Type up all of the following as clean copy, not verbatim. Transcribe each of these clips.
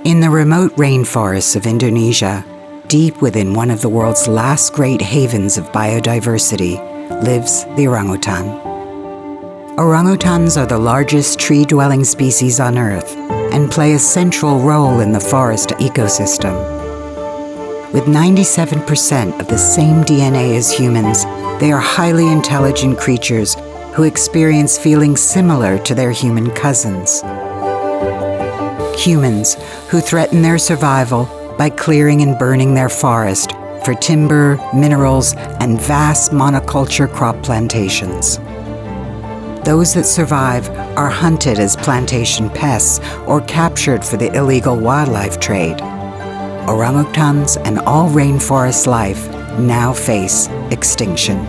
In the remote rainforests of Indonesia, deep within one of the world's last great havens of biodiversity, lives the orangutan. Orangutans are the largest tree-dwelling species on Earth and play a central role in the forest ecosystem. With 97% of the same DNA as humans, they are highly intelligent creatures who experience feelings similar to their human cousins. Humans who threaten their survival by clearing and burning their forest for timber, minerals, and vast monoculture crop plantations. Those that survive are hunted as plantation pests or captured for the illegal wildlife trade. Orangutans and all rainforest life now face extinction.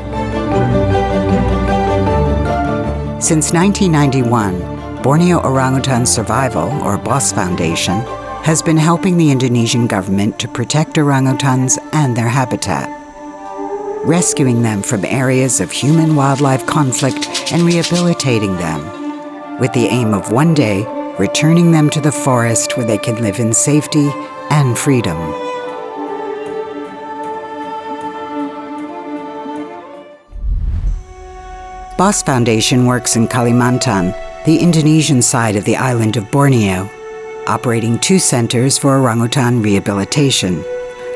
Since 1991, Borneo Orangutan Survival, or BOSA Foundation, has been helping the Indonesian government to protect orangutans and their habitat, rescuing them from areas of human-wildlife conflict and rehabilitating them, with the aim of one day returning them to the forest where they can live in safety and freedom. BOSA Foundation works in Kalimantan, the Indonesian side of the island of Borneo, operating 2 centers for orangutan rehabilitation.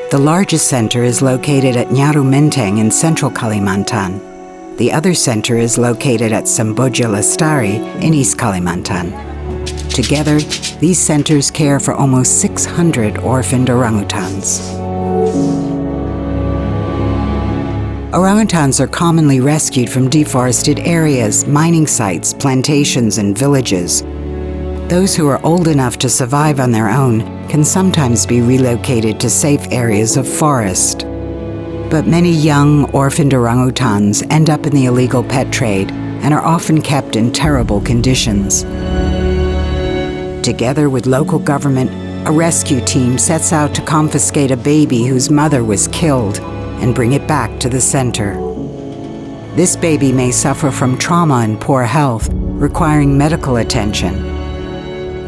The largest center is located at NYARU MENTENG in central Kalimantan. The other center is located at SAMBOJA LESTARI in East Kalimantan. Together, these centers care for almost 600 orphaned orangutans. Orangutans are commonly rescued from deforested areas, mining sites, plantations, and villages. Those who are old enough to survive on their own can sometimes be relocated to safe areas of forest. But many young, orphaned orangutans end up in the illegal pet trade and are often kept in terrible conditions. Together with local government, a rescue team sets out to confiscate a baby whose mother was killed and bring it back to the center. This baby may suffer from trauma and poor health, requiring medical attention.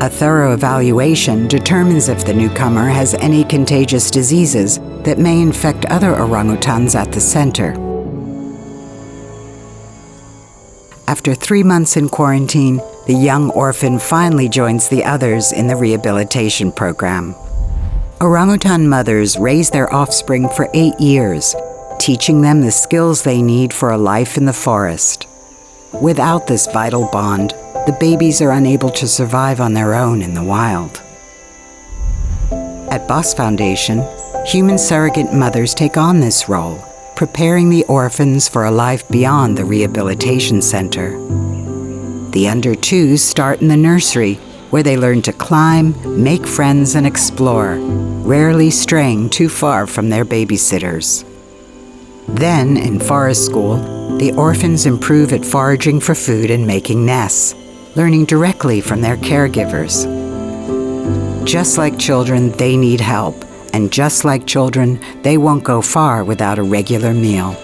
A thorough evaluation determines if the newcomer has any contagious diseases that may infect other orangutans at the center. After 3 months in quarantine, the young orphan finally joins the others in the rehabilitation program. Orangutan mothers raise their offspring for 8 years, teaching them the skills they need for a life in the forest. Without this vital bond, the babies are unable to survive on their own in the wild. At BOSA Foundation, human surrogate mothers take on this role, preparing the orphans for a life beyond the rehabilitation center. The under-2s start in the nursery, where they learn to climb, make friends, and explore, rarely straying too far from their babysitters. Then, in forest school, the orphans improve at foraging for food and making nests, learning directly from their caregivers. Just like children, they need help, and just like children, they won't go far without a regular meal.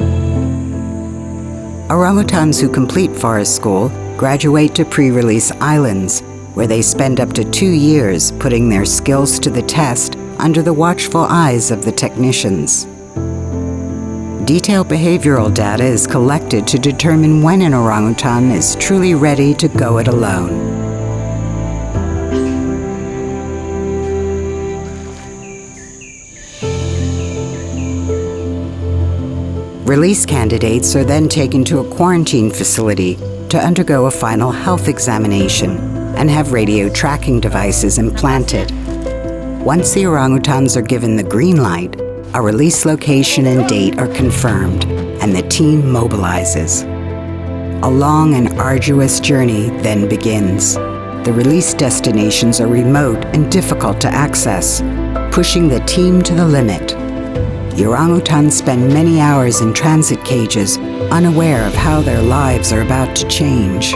Orangutans who complete forest school graduate to pre-release islands, where they spend up to 2 years putting their skills to the test under the watchful eyes of the technicians. Detailed behavioral data is collected to determine when an orangutan is truly ready to go it alone. Release candidates are then taken to a quarantine facility to undergo a final health examination and have radio tracking devices implanted. Once the orangutans are given the green light, a release location and date are confirmed, and the team mobilizes. A long and arduous journey then begins. The release destinations are remote and difficult to access, pushing the team to the limit. The orangutans spend many hours in transit cages, unaware of how their lives are about to change.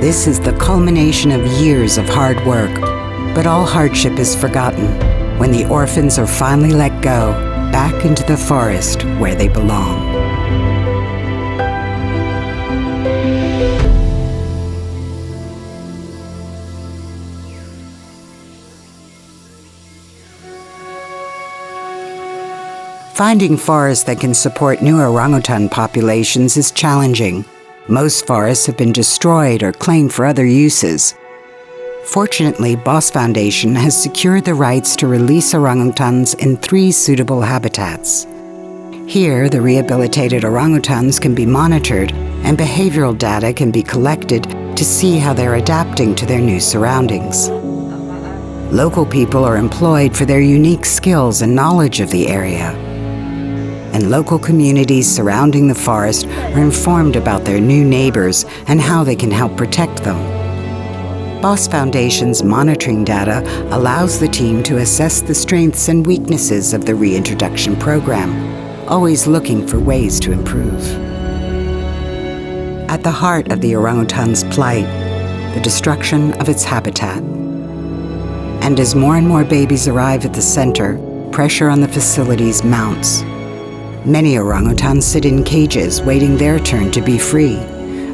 This is the culmination of years of hard work, but all hardship is forgotten when the orphans are finally let go back into the forest where they belong. Finding forests that can support new orangutan populations is challenging. Most forests have been destroyed or claimed for other uses. Fortunately, BOSA Foundation has secured the rights to release orangutans in 3 suitable habitats. Here, the rehabilitated orangutans can be monitored and behavioral data can be collected to see how they're adapting to their new surroundings. Local people are employed for their unique skills and knowledge of the area. And local communities surrounding the forest are informed about their new neighbors and how they can help protect them. BOSA Foundation's monitoring data allows the team to assess the strengths and weaknesses of the reintroduction program, always looking for ways to improve. At the heart of the orangutan's plight, the destruction of its habitat. And as more and more babies arrive at the center, pressure on the facilities mounts. Many orangutans sit in cages waiting their turn to be free.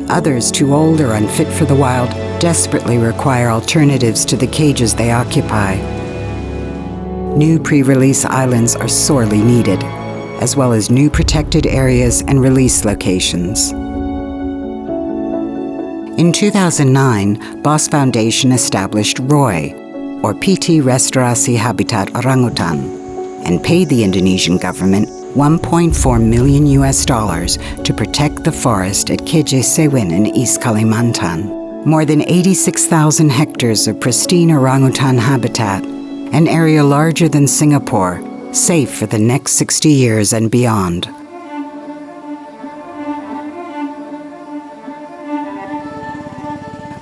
Others, too old or unfit for the wild, desperately require alternatives to the cages they occupy. New pre-release islands are sorely needed, as well as new protected areas and release locations. In 2009, BOSA Foundation established ROY, or PT Restorasi Habitat Orangutan, and paid the Indonesian government $1.4 million to protect the forest at KEHJE SEWEN in East Kalimantan. More than 86,000 hectares of pristine orangutan habitat, an area larger than Singapore, safe for the next 60 years and beyond.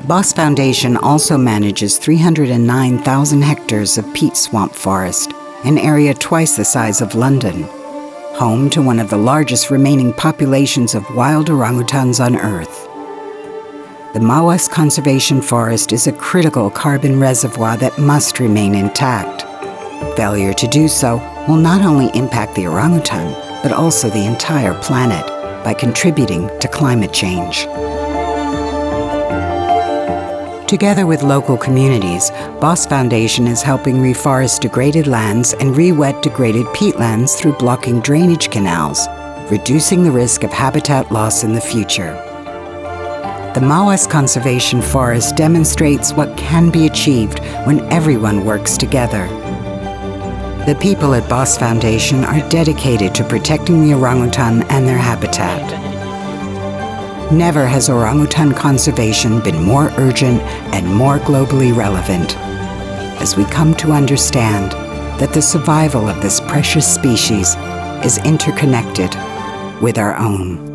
BOSA Foundation also manages 309,000 hectares of peat swamp forest, an area twice the size of London, home to one of the largest remaining populations of wild orangutans on Earth. The MAWAS conservation forest is a critical carbon reservoir that must remain intact. Failure to do so will not only impact the orangutan, but also the entire planet by contributing to climate change. Together with local communities, BOSA Foundation is helping reforest degraded lands and re-wet degraded peatlands through blocking drainage canals, reducing the risk of habitat loss in the future. The MAWAS Conservation Forest demonstrates what can be achieved when everyone works together. The people at BOSA Foundation are dedicated to protecting the orangutan and their habitat. Never has orangutan conservation been more urgent and more globally relevant, as we come to understand that the survival of this precious species is interconnected with our own.